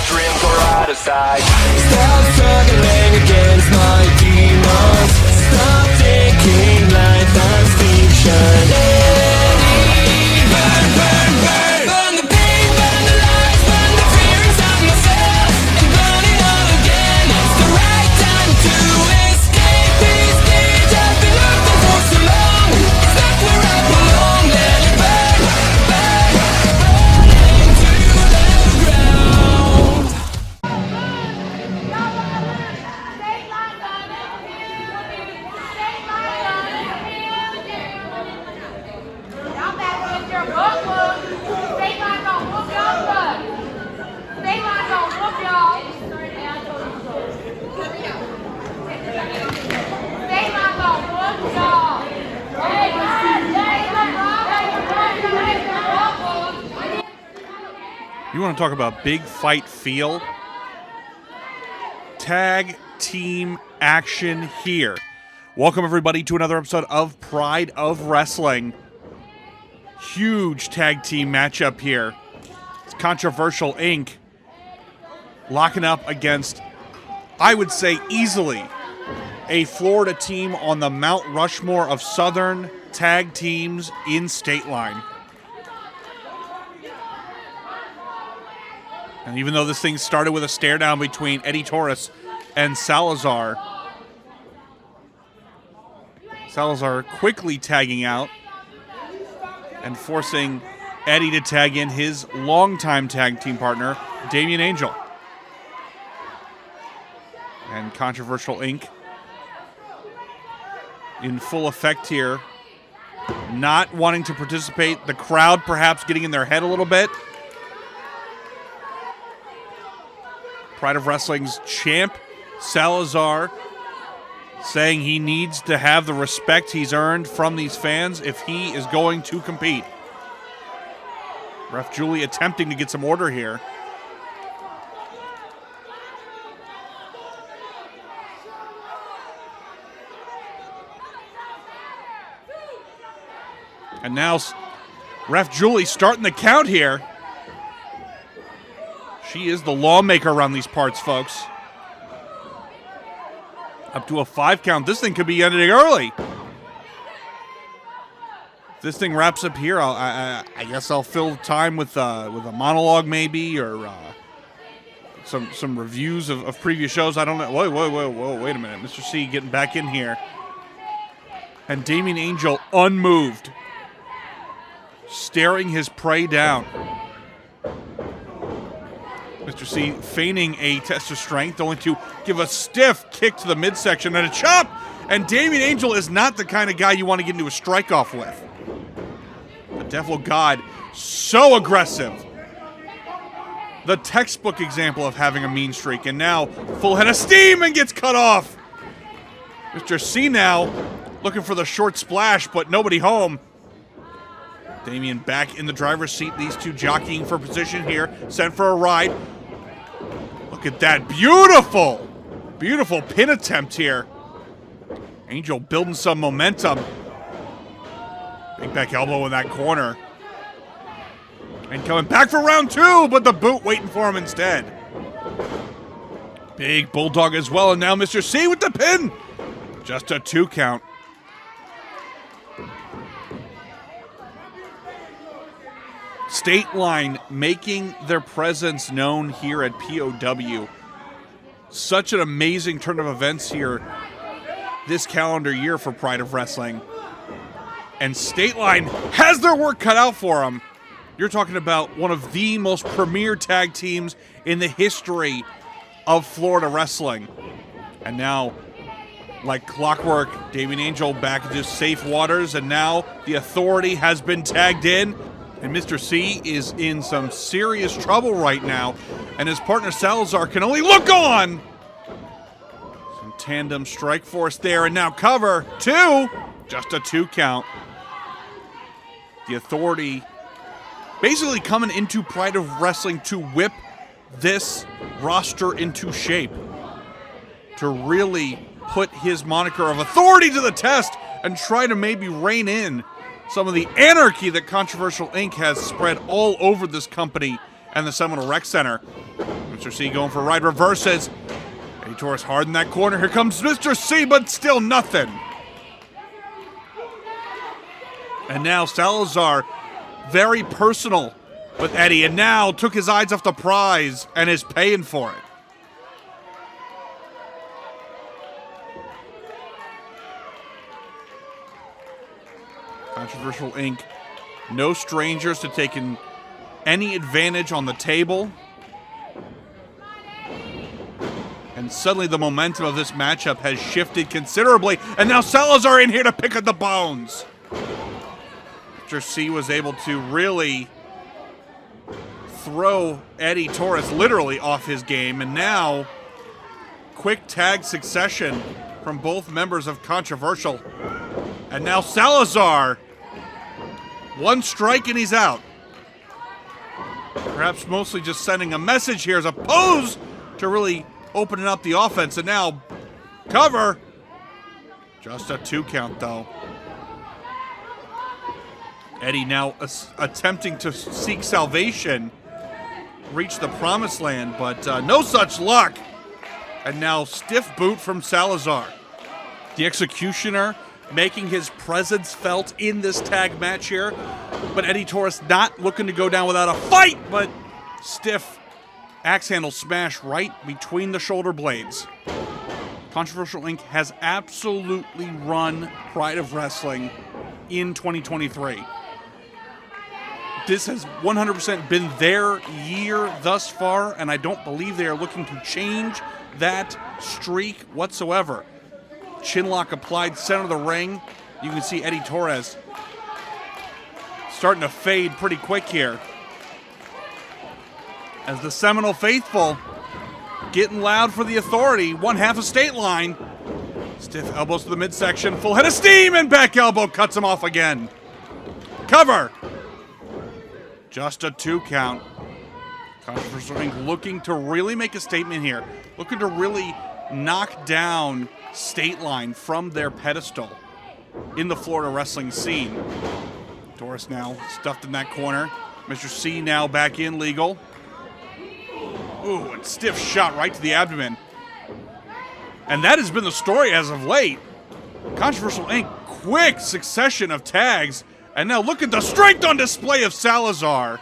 dreams were out of sight. Stop struggling against my demons. Stop taking life as fiction. Burn, burn, burn. Burn the pain, burn the lies, burn the fear inside myself, and burn it all again. It's the right time to escape this cage I've been locked in for so long. It's not where I belong. Let it burn, burn, burn into the ground. Y'all better get your book book. Stateline gonna whoop y'all butt. Stateline gonna whoop y'all. Stateline gonna whoop y'all. You want to talk about big fight feel? Tag team action here. Welcome, everybody, to another episode of Pride of Wrestling. Huge tag team matchup here. It's Controversial Inc. locking up against, I would say easily, a Florida team on the Mount Rushmore of Southern tag teams in Stateline. And even though this thing started with a stare down between Eddie Torres and Salazar quickly tagging out and forcing Eddie to tag in his longtime tag team partner, Damian Angel. And Controversial Inc. in full effect here, not wanting to participate. The crowd perhaps getting in their head a little bit. Pride of Wrestling's champ, Salazar, saying he needs to have the respect he's earned from these fans if he is going to compete. Ref Julie attempting to get some order here. And now Ref Julie starting the count here. She is the lawmaker around these parts, folks. Up to a 5 count. This thing could be ending early. If this thing wraps up here, I guess I'll fill time with a monologue maybe, or some reviews of previous shows. I don't know. Whoa, wait a minute. Mr. C getting back in here. And Damian Angel unmoved, staring his prey down. Mr. C feigning a test of strength, only to give a stiff kick to the midsection and a chop. And Damian Angel is not the kind of guy you want to get into a strike-off with. The Devil God, so aggressive. The textbook example of having a mean streak, and now full head of steam and gets cut off. Mr. C now looking for the short splash, but nobody home. Damian back in the driver's seat. These two jockeying for position here, sent for a ride. Look at that. Beautiful, beautiful pin attempt here. Angel building some momentum. Big back elbow in that corner. And coming back for round 2, but the boot waiting for him instead. Big bulldog as well, and now Mr. C with the pin. Just a 2 count. Stateline making their presence known here at POW. Such an amazing turn of events here this calendar year for Pride of Wrestling. And Stateline has their work cut out for them. You're talking about one of the most premier tag teams in the history of Florida wrestling. And now, like clockwork, Damian Angel back into safe waters, and now the Authority has been tagged in. And Mr. C is in some serious trouble right now, and his partner Salazar can only look on. Some tandem strike force there, and now cover 2. Just a 2 count. The Authority basically coming into Pride of Wrestling to whip this roster into shape, to really put his moniker of Authority to the test and try to maybe rein in some of the anarchy that Controversial Inc. has spread all over this company and the Seminole Rec Center. Mr. C going for right reverses. Eddie Torres hard in that corner. Here comes Mr. C, but still nothing. And now Salazar, very personal with Eddie, and now took his eyes off the prize and is paying for it. Controversial Inc. No strangers to taking any advantage on the table. And suddenly the momentum of this matchup has shifted considerably. And now Salazar in here to pick at the bones. Mr. C was able to really throw Eddie Torres literally off his game. And now, quick tag succession from both members of Controversial. And now Salazar, one strike and he's out. Perhaps mostly just sending a message here as opposed to really opening up the offense. And now, cover. Just a 2 count though. Eddie now attempting to seek salvation. Reach the promised land, but no such luck. And now stiff boot from Salazar. The Executioner making his presence felt in this tag match here. But Eddie Torres not looking to go down without a fight, but stiff axe handle smash right between the shoulder blades. Controversial Inc. has absolutely run Pride of Wrestling in 2023. This has 100% been their year thus far, and I don't believe they are looking to change that streak whatsoever. Chinlock applied center of the ring. You can see Eddie Torres starting to fade pretty quick here. As the Seminole faithful getting loud for the Authority. One half of Stateline. Stiff elbows to the midsection. Full head of steam and back elbow cuts him off again. Cover. Just a 2 count. Controversial Inc. looking to really make a statement here. Looking to really knock down Stateline from their pedestal in the Florida wrestling scene. Doris now stuffed in that corner. Mr. C now back in legal. Ooh, and stiff shot right to the abdomen. And that has been the story as of late. Controversial Inc. quick succession of tags. And now look at the strength on display of Salazar.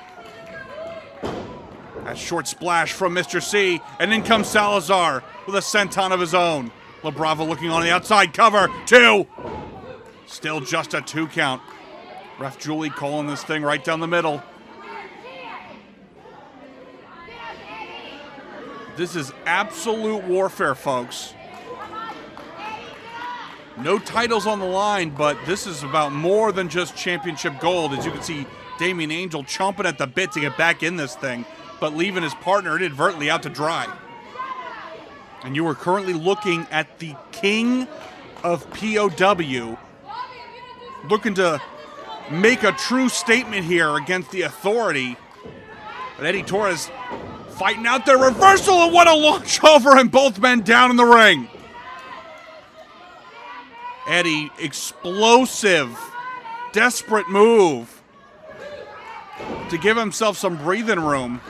That short splash from Mr. C. And in comes Salazar with a senton of his own. LaBrava looking on the outside. Cover. 2. Still just a 2 count. Ref Julie calling this thing right down the middle. This is absolute warfare, folks. No titles on the line, but this is about more than just championship gold. As you can see, Damian Angel chomping at the bit to get back in this thing, but leaving his partner inadvertently out to dry. And you are currently looking at the king of POW, looking to make a true statement here against the Authority. But Eddie Torres fighting out there, reversal, and what a launch over, and both men down in the ring. Eddie, explosive, desperate move to give himself some breathing room.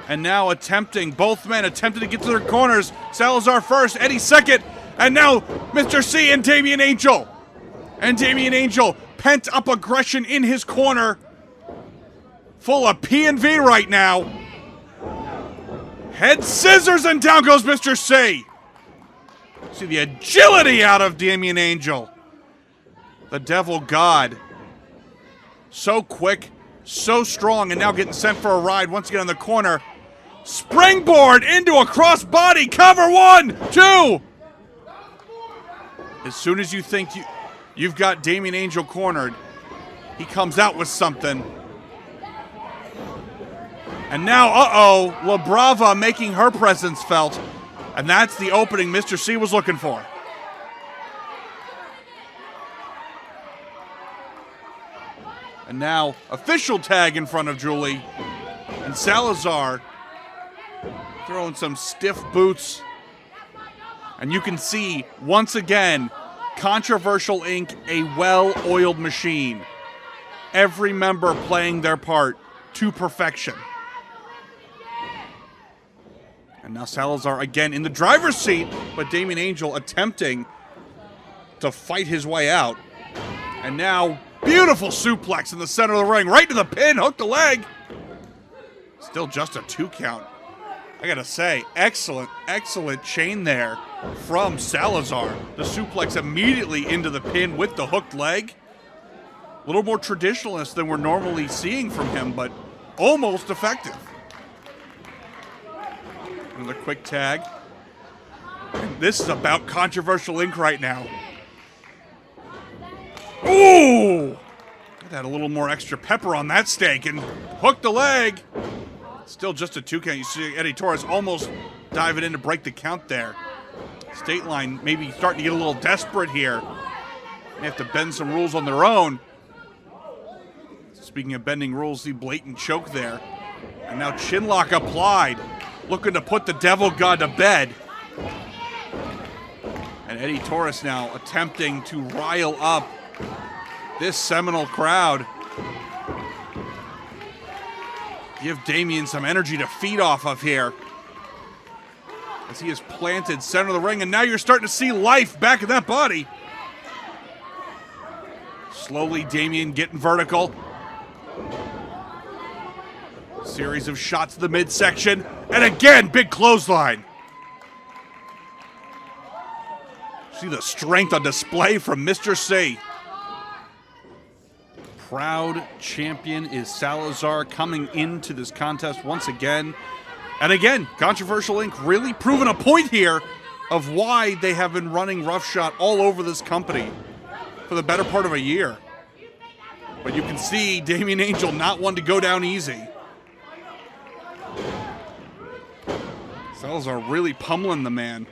And now both men attempting to get to their corners. Salazar first, Eddie second, and now Mr. C and Damian Angel. And Damian Angel, pent up aggression in his corner. Full of P&V right now. Head scissors and down goes Mr. C. See the agility out of Damian Angel. The Devil God. So quick, so strong, and now getting sent for a ride once again on the corner. Springboard into a crossbody cover. 1, 2. As soon as you think you've got Damian Angel cornered, he comes out with something. And now, LaBrava making her presence felt. And that's the opening Mr. C was looking for. And now, official tag in front of Julie. And Salazar throwing some stiff boots. And you can see, once again, Controversial Inc., a well-oiled machine. Every member playing their part. to perfection. And now Salazar again in the driver's seat, but Damien Angel attempting to fight his way out. And now, beautiful suplex in the center of the ring, right to the pin, hook the leg. Still just a 2 count. I gotta say, excellent, excellent chain there from Salazar. The suplex immediately into the pin with the hooked leg. A little more traditionalist than we're normally seeing from him, but almost effective. Another quick tag. And this is about controversial ink right now. Ooh! Add a little more extra pepper on that steak and hook the leg. Still just a 2 count. You see Eddie Torres almost diving in to break the count there. Stateline maybe starting to get a little desperate here. They have to bend some rules on their own. Speaking of bending rules, the blatant choke there. And now chinlock applied. Looking to put the Devil God to bed. And Eddie Torres now attempting to rile up this Seminole crowd. Give Damien some energy to feed off of here. As he is planted center of the ring, and now you're starting to see life back in that body. Slowly, Damien getting vertical. Series of shots to the midsection. And again, big clothesline. See the strength on display from Mr. C. Proud champion is Salazar coming into this contest once again. And again, Controversial Inc. really proving a point here of why they have been running roughshod all over this company for the better part of a year. But you can see Damien Angel not one to go down easy. Salazar really pummeling the man.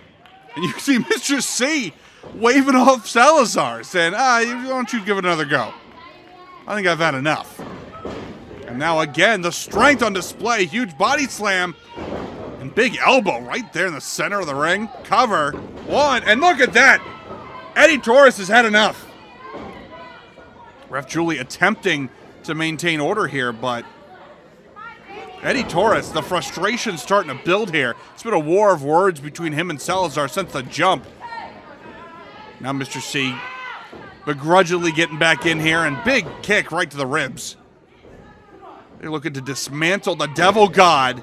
And you can see Mr. C waving off Salazar, saying, why don't you give it another go? I think I've had enough. And now again, the strength on display. Huge body slam. And big elbow right there in the center of the ring. Cover. One. And look at that. Eddie Torres has had enough. Ref Julie attempting to maintain order here, but Eddie Torres, the frustration starting to build here. It's been a war of words between him and Salazar since the jump. Now Mr. C begrudgingly getting back in here, and big kick right to the ribs. They're looking to dismantle the Devil God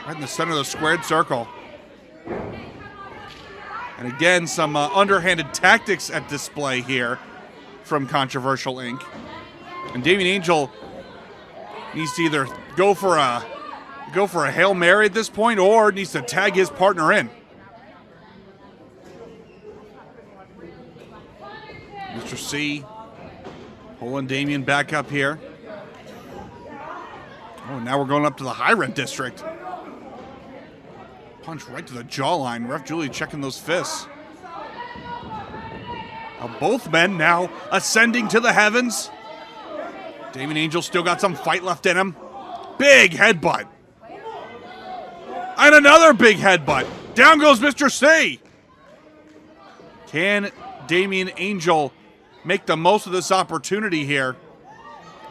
right in the center of the squared circle. And again, some underhanded tactics at display here from Controversial Inc. And Damien Angel needs to either go for a Hail Mary at this point, or needs to tag his partner in. Mr. C pulling Damien back up here. Oh, now we're going up to the high rent district. Punch right to the jawline. Ref Julie checking those fists. Now both men now ascending to the heavens. Damien Angel still got some fight left in him. Big headbutt. And another big headbutt. Down goes Mr. C. Can Damien Angel make the most of this opportunity here?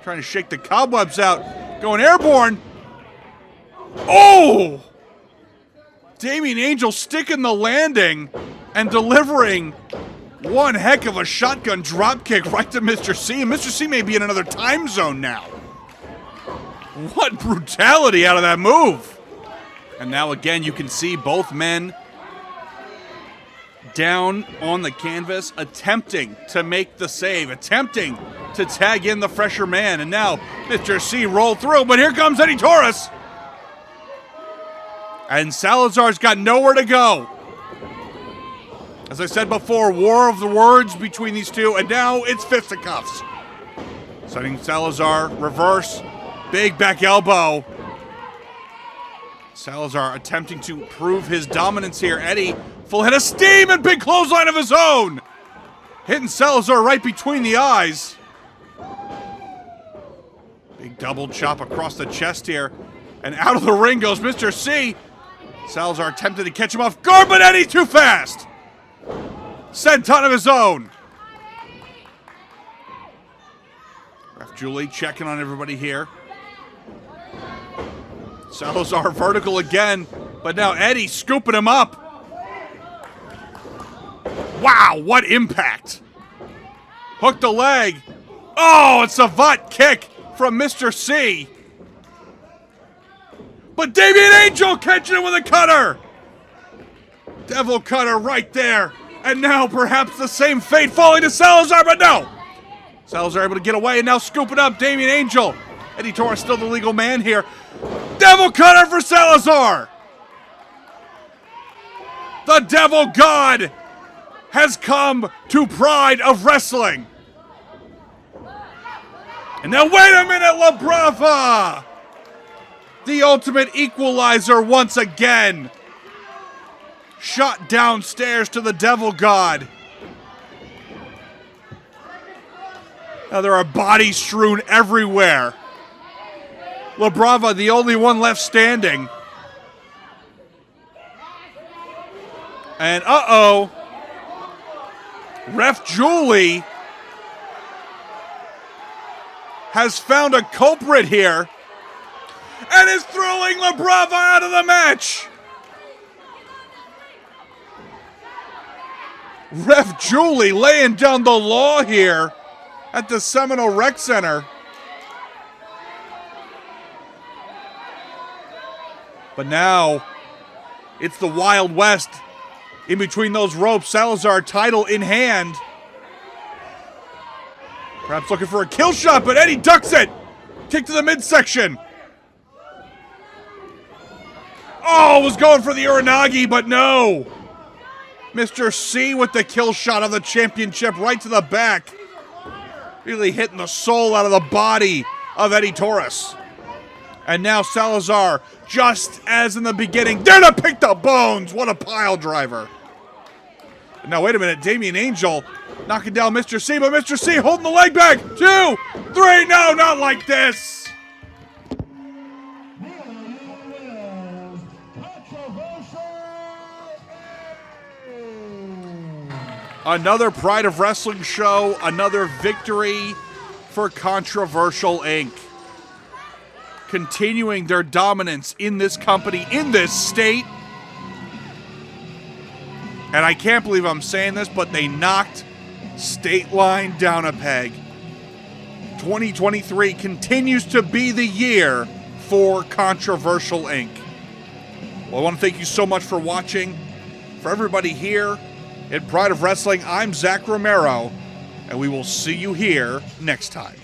Trying to shake the cobwebs out. Going airborne. Oh! Damien Angel sticking the landing and delivering one heck of a shotgun drop kick right to Mr. C. And Mr. C may be in another time zone now. What brutality out of that move. And now again, you can see both men down on the canvas, attempting to make the save, attempting to tag in the fresher man. And now Mr. C rolled through, but here comes Eddie Torres. And Salazar's got nowhere to go. As I said before, war of the words between these two, and now it's fisticuffs. Setting Salazar, reverse, big back elbow. Salazar attempting to prove his dominance here. Eddie, full head of steam and big clothesline of his own. Hitting Salazar right between the eyes. Big double chop across the chest here. And out of the ring goes Mr. C. Salazar attempted to catch him off guard, but Eddie too fast. Senton of his own. Ref Julie checking on everybody here. Salazar vertical again, but now Eddie scooping him up. Wow, what impact. Hooked the leg. Oh, it's a Vought kick from Mr. C. But Damian Angel catching it with a cutter. Devil cutter right there. And now perhaps the same fate falling to Salazar, but no. Salazar able to get away and now scooping up Damian Angel. Eddie Torres still the legal man here. Devil cutter for Salazar. The Devil God has come to Pride of Wrestling. And now wait a minute, La Brava. The ultimate equalizer once again. Shot downstairs to the Devil God. Now there are bodies strewn everywhere. La Brava, the only one left standing. And uh-oh. Ref Julie has found a culprit here and is throwing La Brava out of the match. Ref Julie laying down the law here at the Seminole Rec Center. But now it's the Wild West in between those ropes. Salazar title in hand. Perhaps looking for a kill shot, but Eddie ducks it. Kick to the midsection. Oh, was going for the Uranagi, but no. Mr. C with the kill shot of the championship right to the back. Really hitting the soul out of the body of Eddie Torres. And now Salazar, just as in the beginning, there to pick the bones. What a pile driver. Now, wait a minute. Damian Angel knocking down Mr. C, but Mr. C holding the leg back. 2, 3. No, not like this. Another Pride of Wrestling show. Another victory for Controversial Inc. Continuing their dominance in this company, in this state. And I can't believe I'm saying this, but they knocked Stateline down a peg. 2023 continues to be the year for Controversial Inc. Well, I want to thank you so much for watching. For everybody here at Pride of Wrestling, I'm Zach Romero, and we will see you here next time.